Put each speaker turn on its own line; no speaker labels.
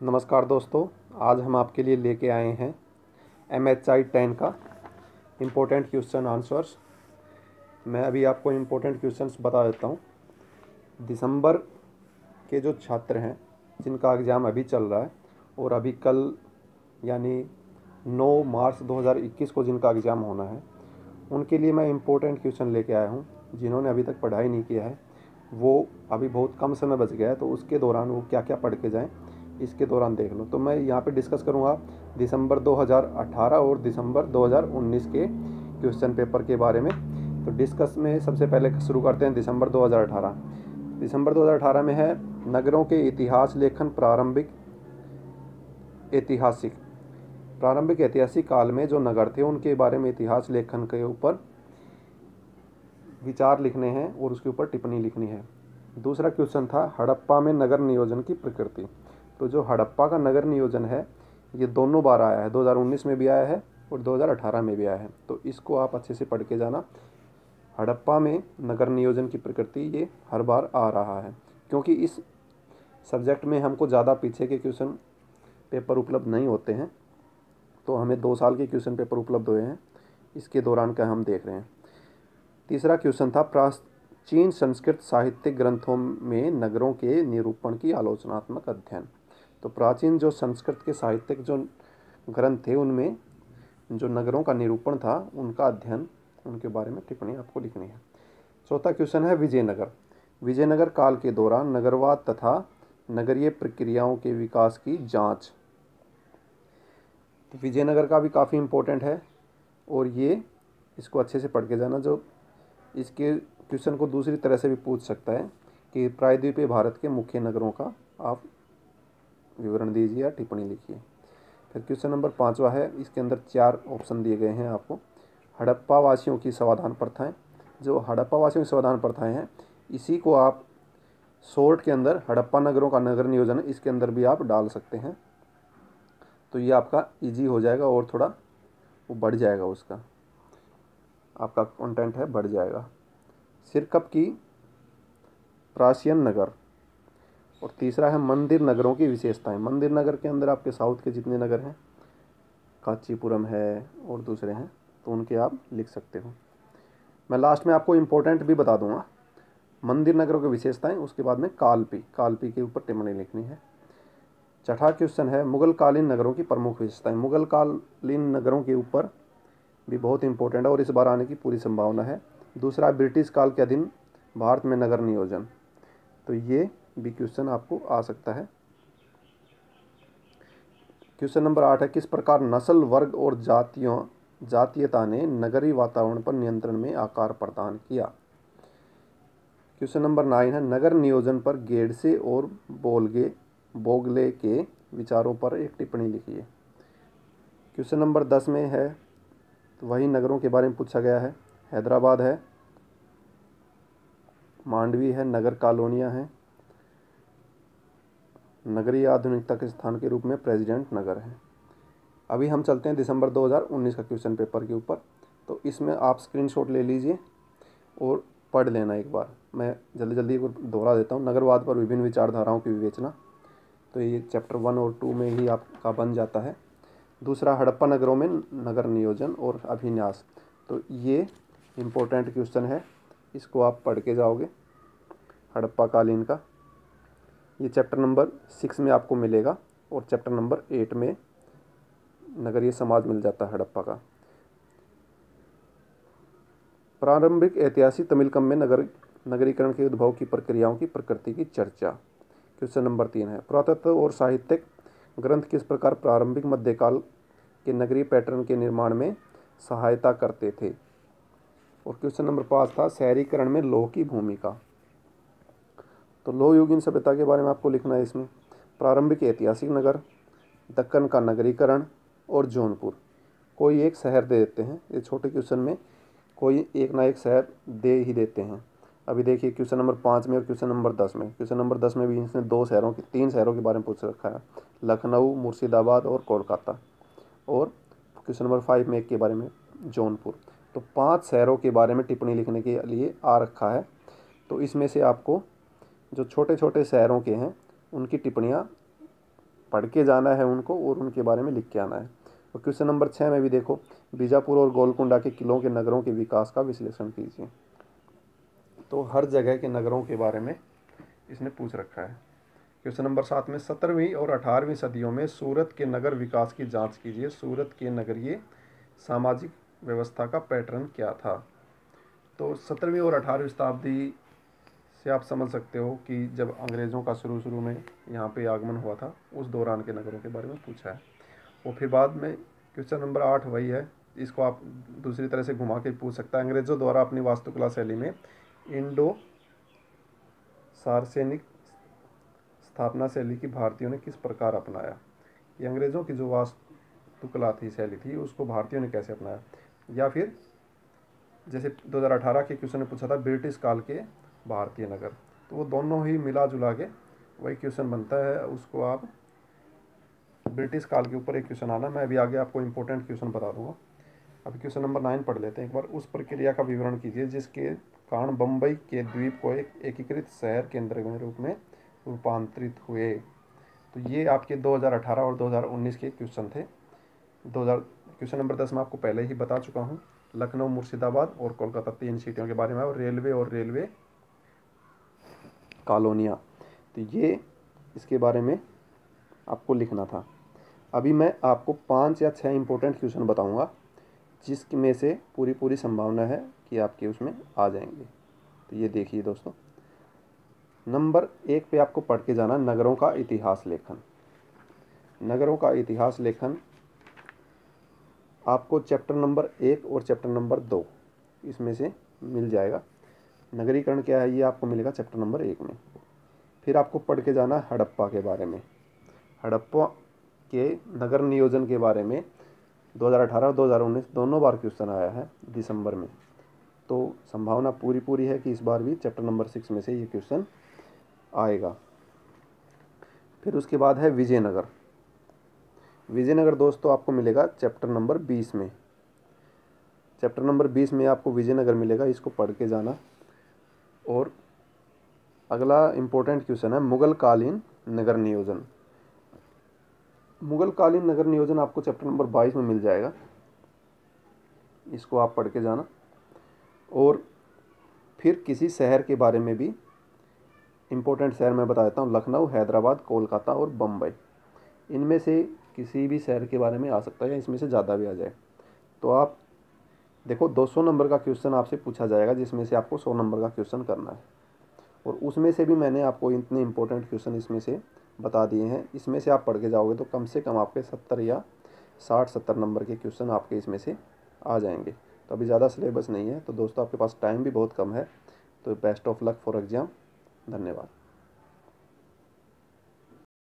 नमस्कार दोस्तों, आज हम आपके लिए लेके आए हैं MHI 10 का इम्पोर्टेंट क्वेश्चन आंसर्स। मैं अभी आपको इम्पोर्टेंट क्वेश्चंस बता देता हूँ। दिसंबर के जो छात्र हैं जिनका एग्ज़ाम अभी चल रहा है और अभी कल यानी 9 मार्च 2021 को जिनका एग्ज़ाम होना है, उनके लिए मैं इम्पोर्टेंट क्वेश्चन लेके आया हूँ। जिन्होंने अभी तक पढ़ाई नहीं किया है, वो अभी बहुत कम समय बच गया है, तो उसके दौरान वो क्या क्या पढ़ के जाएँ, इसके दौरान देख लो। तो मैं यहाँ पे डिस्कस करूँगा दिसंबर 2018 और दिसंबर 2019 के क्वेश्चन पेपर के बारे में। तो डिस्कस में सबसे पहले शुरू करते हैं दिसंबर 2018। दिसंबर 2018 में है नगरों के इतिहास लेखन। प्रारंभिक ऐतिहासिक काल में जो नगर थे उनके बारे में इतिहास लेखन के ऊपर विचार लिखने हैं और उसके ऊपर टिप्पणी लिखनी है। दूसरा क्वेश्चन था हड़प्पा में नगर नियोजन की प्रकृति। तो जो हड़प्पा का नगर नियोजन है ये दोनों बार आया है, 2019 में भी आया है और 2018 में भी आया है। तो इसको आप अच्छे से पढ़ के जाना। हड़प्पा में नगर नियोजन की प्रकृति ये हर बार आ रहा है, क्योंकि इस सब्जेक्ट में हमको ज़्यादा पीछे के क्वेश्चन पेपर उपलब्ध नहीं होते हैं, तो हमें 2 साल के क्वेश्चन पेपर उपलब्ध हुए हैं। इसके दौरान का हम देख रहे हैं। तीसरा क्वेश्चन था प्राचीन संस्कृत साहित्यिक ग्रंथों में नगरों के निरूपण की आलोचनात्मक अध्ययन। तो प्राचीन जो संस्कृत के साहित्यिक जो ग्रंथ थे उनमें जो नगरों का निरूपण था उनका अध्ययन, उनके बारे में टिप्पणी आपको लिखनी है। चौथा क्वेश्चन है विजयनगर। विजयनगर काल के दौरान नगरवाद तथा नगरीय प्रक्रियाओं के विकास की जांच। तो विजयनगर का भी काफ़ी इम्पोर्टेंट है और ये इसको अच्छे से पढ़ के जाना। जो इसके क्वेश्चन को दूसरी तरह से भी पूछ सकता है कि प्रायद्वीपीय भारत के मुख्य नगरों का आप विवरण दीजिए या टिप्पणी लिखिए। फिर क्वेश्चन नंबर 5वां है, इसके अंदर 4 ऑप्शन दिए गए हैं आपको। हड़प्पा वासियों की समाधान प्रथाएं। जो हड़प्पा वासियों की समाधान प्रथाएं हैं इसी को आप शॉर्ट के अंदर हड़प्पा नगरों का नगर नियोजन इसके अंदर भी आप डाल सकते हैं, तो ये आपका इजी हो जाएगा और थोड़ा वो बढ़ जाएगा, उसका आपका कंटेंट है बढ़ जाएगा। सिरकप की प्राचीन नगर। और तीसरा है मंदिर नगरों की विशेषताएं। मंदिर नगर के अंदर आपके साउथ के जितने नगर हैं, कांचीपुरम है और दूसरे हैं, तो उनके आप लिख सकते हो। मैं लास्ट में आपको इम्पोर्टेंट भी बता दूंगा। मंदिर नगरों की विशेषताएं, उसके बाद में कालपी के ऊपर टिप्पणी लिखनी है। छठा क्वेश्चन है मुगल कालीन नगरों की प्रमुख विशेषताएं। मुगल कालीन नगरों के ऊपर भी बहुत इंपॉर्टेंट है और इस बार आने की पूरी संभावना है। दूसरा ब्रिटिश काल के अधीन भारत में नगर नियोजन, तो ये भी क्वेश्चन आपको आ सकता है। क्वेश्चन नंबर 8 है किस प्रकार नस्ल वर्ग और जातीयता ने नगरीय वातावरण पर नियंत्रण में आकार प्रदान किया। क्वेश्चन नंबर 9 है नगर नियोजन पर गेडसे और बोगले के विचारों पर एक टिप्पणी लिखिए। क्वेश्चन नंबर 10 में है तो वही नगरों के बारे में पूछा गया है। हैदराबाद है, मांडवी है, नगर कॉलोनियाँ हैं, नगरीय आधुनिकता के स्थान के रूप में प्रेसिडेंट नगर है। अभी हम चलते हैं दिसंबर 2019 का क्वेश्चन पेपर के ऊपर। तो इसमें आप स्क्रीनशॉट ले लीजिए और पढ़ लेना एक बार। मैं जल्दी जल्दी दोहरा देता हूँ। नगरवाद पर विभिन्न विचारधाराओं की विवेचना, तो ये चैप्टर 1 और 2 में ही आपका बन जाता है। दूसरा हड़प्पा नगरों में नगर नियोजन और अभिन्यास, तो ये इम्पोर्टेंट क्वेश्चन है, इसको आप पढ़ के जाओगे हड़प्पा कालीन का। ये चैप्टर नंबर 6 में आपको मिलेगा और चैप्टर नंबर 8 में नगरीय समाज मिल जाता है हड़प्पा का। प्रारंभिक ऐतिहासिक तमिलकम में नगरीकरण के उद्भव की प्रक्रियाओं की प्रकृति की चर्चा। क्वेश्चन नंबर 3 है पुरातत्व और साहित्यिक ग्रंथ किस प्रकार प्रारंभिक मध्यकाल के नगरीय पैटर्न के निर्माण में सहायता करते थे। और क्वेश्चन नंबर 5 था शहरीकरण में लौह की भूमिका। तो लौह युगीन सभ्यता के बारे में आपको लिखना है इसमें। प्रारंभिक ऐतिहासिक नगर, दक्कन का नगरीकरण और जौनपुर। कोई एक शहर दे देते हैं, ये छोटे क्वेश्चन में कोई एक ना एक शहर दे ही देते हैं। अभी देखिए क्वेश्चन नंबर 5 में और क्वेश्चन नंबर 10 में। क्वेश्चन नंबर 10 में भी इसने 3 शहरों के बारे में पूछ रखा है, लखनऊ, मुर्शिदाबाद और कोलकाता। और क्वेश्चन नंबर 5 में एक के बारे में जौनपुर। तो 5 शहरों के बारे में टिप्पणी लिखने के लिए आ रखा है। तो इसमें से आपको जो छोटे छोटे शहरों के हैं उनकी टिप्पणियाँ पढ़ के जाना है उनको और उनके बारे में लिख के आना है। और क्वेश्चन नंबर 6 में भी देखो, बीजापुर और गोलकुंडा के किलों के नगरों के विकास का विश्लेषण कीजिए। तो हर जगह के नगरों के बारे में इसने पूछ रखा है। क्वेश्चन नंबर 7 में 17वीं और 18वीं सदियों में सूरत के नगर विकास की जांच कीजिए। सूरत के नगरीय सामाजिक व्यवस्था का पैटर्न क्या था। तो 17वीं और 18वीं शताब्दी से आप समझ सकते हो कि जब अंग्रेज़ों का शुरू में यहाँ पे आगमन हुआ था, उस दौरान के नगरों के बारे में पूछा है। और फिर बाद में क्वेश्चन नंबर 8 वही है, इसको आप दूसरी तरह से घुमा के पूछ सकता है। अंग्रेज़ों द्वारा अपनी वास्तुकला शैली में इंडो सार्सेनिक स्थापना शैली की भारतीयों ने किस प्रकार अपनाया। ये अंग्रेज़ों की जो वास्तुकला थी, शैली थी, उसको भारतीयों ने कैसे अपनाया। या फिर जैसे 2018 के क्वेश्चन ने पूछा था ब्रिटिश काल के भारतीय नगर, तो वो दोनों ही मिला जुला के वही क्वेश्चन बनता है। उसको आप ब्रिटिश काल के ऊपर एक क्वेश्चन आना, मैं अभी आगे आपको इंपॉर्टेंट क्वेश्चन बता दूंगा। अभी क्वेश्चन नंबर 9 पढ़ लेते हैं एक बार। उस प्रक्रिया का विवरण कीजिए जिसके कारण बम्बई के द्वीप को एक एकीकृत शहर केंद्र के रूप में रूपांतरित हुए। तो ये आपके 2018 और 2019 के क्वेश्चन थे। क्वेश्चन नंबर 10 में आपको पहले ही बता चुका हूँ। लखनऊ, मुर्शिदाबाद और कोलकाता 3 सिटियों के बारे में, और रेलवे कॉलोनियाँ, तो ये इसके बारे में आपको लिखना था। अभी मैं आपको 5 या 6 इंपॉर्टेंट क्वेश्चन बताऊंगा जिसमें से पूरी संभावना है कि आपके उसमें आ जाएंगे। तो ये देखिए दोस्तों, नंबर 1 पे आपको पढ़ के जाना नगरों का इतिहास लेखन। नगरों का इतिहास लेखन आपको चैप्टर नंबर 1 और चैप्टर नंबर 2 इसमें से मिल जाएगा। नगरीकरण क्या है ये आपको मिलेगा चैप्टर नंबर 1 में। फिर आपको पढ़ के जाना हड़प्पा के बारे में। हड़प्पा के नगर नियोजन के बारे में 2018 और 2019 दोनों बार क्वेश्चन आया है दिसंबर में। तो संभावना पूरी है कि इस बार भी चैप्टर नंबर 6 में से ये क्वेश्चन आएगा। फिर उसके बाद है विजयनगर। विजयनगर दोस्तों आपको मिलेगा चैप्टर नंबर 20 में। चैप्टर नंबर 20 में आपको विजयनगर मिलेगा, इसको पढ़ के जाना। और अगला इम्पोर्टेंट क्वेश्चन है मुगलकालीन नगर नियोजन। मुगलकालीन नगर नियोजन आपको चैप्टर नंबर 22 में मिल जाएगा, इसको आप पढ़ के जाना। और फिर किसी शहर के बारे में भी इम्पोर्टेंट शहर मैं बता देता हूँ, लखनऊ, हैदराबाद, कोलकाता और बम्बई, इनमें से किसी भी शहर के बारे में आ सकता है या इसमें से ज़्यादा भी आ जाए। तो आप देखो 200 नंबर का क्वेश्चन आपसे पूछा जाएगा जिसमें से आपको 100 नंबर का क्वेश्चन करना है। और उसमें से भी मैंने आपको इतने इंपॉर्टेंट क्वेश्चन इसमें से बता दिए हैं। इसमें से आप पढ़ के जाओगे तो कम से कम आपके 70 या 60-70 नंबर के क्वेश्चन आपके इसमें से आ जाएंगे। तो अभी ज़्यादा सिलेबस नहीं है, तो दोस्तों आपके पास टाइम भी बहुत कम है। तो best of luck for exam. धन्यवाद।